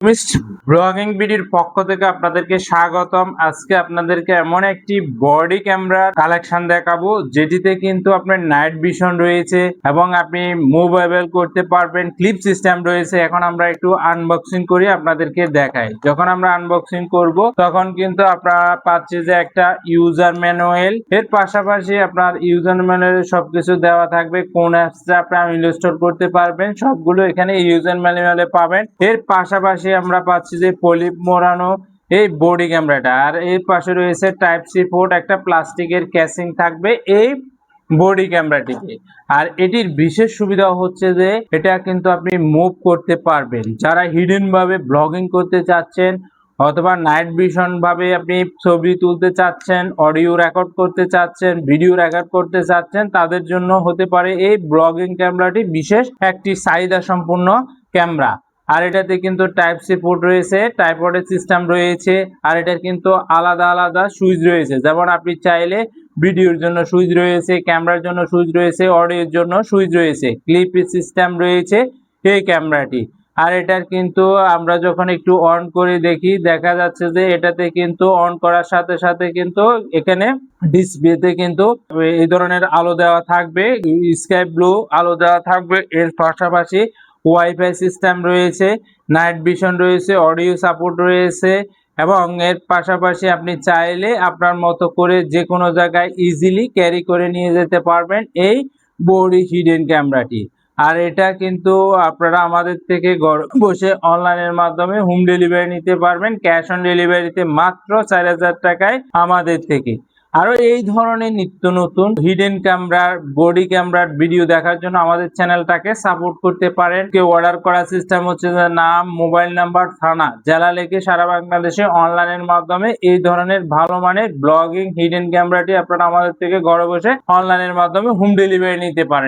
Mist blogging ভিডিওর পক্ষ থেকে আপনাদেরকে স্বাগতম। আজকে আপনাদেরকে এমন একটি বডি ক্যামেরা কালেকশন দেখাবো যেটিতে কিন্তু আপনার নাইট ভিশন রয়েছে এবং আপনি মুভেবল করতে পারবেন, ক্লিপ সিস্টেম রয়েছে। এখন আমরা একটু আনবক্সিং করি, আপনাদেরকে দেখাই। যখন আমরা আনবক্সিং করব তখন কিন্তু আপনারা পাচ্ছি যে একটা ইউজার ম্যানুয়াল, এর পাশাপাশি আপনার ইউজার ম্যানুয়ালে সবকিছু দেওয়া থাকবে, কোন অ্যাপসটা আপনারা ইনস্টল করতে পারবেন সবগুলো এখানে ইউজার ম্যানুয়ালে পাবেন। এর পাশাপাশি আমরা পাচ্ছি যে পলিপ মোড়ানো এই বডি ক্যামেরাটা, আর এর পাশে রয়েছে টাইপ সি পোর্ট, একটা প্লাস্টিকের ক্যাসিং থাকবে এই বডি ক্যামেরাটিতে। আর এটির বিশেষ সুবিধা হচ্ছে যে এটা কিন্তু আপনি মুভ করতে পারবেন। যারা হিডেন ভাবে ব্লগিং করতে চাচ্ছেন অথবা নাইট ভিশন ভাবে আপনি ছবি তুলতে চাচ্ছেন, অডিও রেকর্ড করতে চাচ্ছেন, ভিডিও রেকর্ড করতে চাচ্ছেন, তাদের জন্য হতে পারে এই ব্লগিং ক্যামেরাটি বিশেষ একটি চাহিদা সম্পূর্ণ ক্যামেরা। আর এটাতে কিন্তু টাইপ সি পোর্ট রয়েছে, টাইপওয়ার্ডের সিস্টেম রয়েছে, আর এটার কিন্তু আলাদা আলাদা সুইচ রয়েছে। যেমন আপনি চাইলে ভিডিওর জন্য সুইচ রয়েছে, ক্যামেরার জন্য সুইচ রয়েছে, অডিওর জন্য সুইচ রয়েছে, ক্লিপ সিস্টেম রয়েছে এই ক্যামেরাটি। আর এটার কিন্তু আমরা যখন একটু অন করে দেখি, দেখা যাচ্ছে যে এটাতে কিন্তু অন করার সাথে সাথে কিন্তু এখানে ডিসপ্লেতে কিন্তু এই ধরনের আলো দেওয়া থাকবে, স্কাই ব্লু আলো দেওয়া থাকবে। এর পাশাপাশি ওয়াইফাই সিস্টেম রয়েছে, নাইট ভিশন রয়েছে, অডিও সাপোর্ট রয়েছে এবং এর পাশাপাশি আপনি চাইলে আপনার মতো করে যে কোনো জায়গায় ইজিলি ক্যারি করে নিয়ে যেতে পারবেন এই বডি হিডেন ক্যামেরাটি। আর এটা কিন্তু আপনারা আমাদের থেকে ঘরে বসে অনলাইনের মাধ্যমে হোম ডেলিভারি নিতে পারবেন, ক্যাশ অন ডেলিভারিতে মাত্র 4000 টাকায় আমাদের থেকে। আরো এই ধরনের নিত্য নতুন হিডেন ক্যামেরার বডি ক্যামেরার ভিডিও দেখার জন্য আমাদের চ্যানেলটাকে সাপোর্ট করতে পারেন। কেউ অর্ডার করার সিস্টেম হচ্ছে যে নাম, মোবাইল নাম্বার, থানা, জেলা লিখে সারা বাংলাদেশে অনলাইনের মাধ্যমে এই ধরনের ভালো মানের ব্লগিং হিডেন ক্যামেরাটি আপনারা আমাদের থেকে ঘরে বসে অনলাইনের মাধ্যমে হোম ডেলিভারি নিতে পারেন।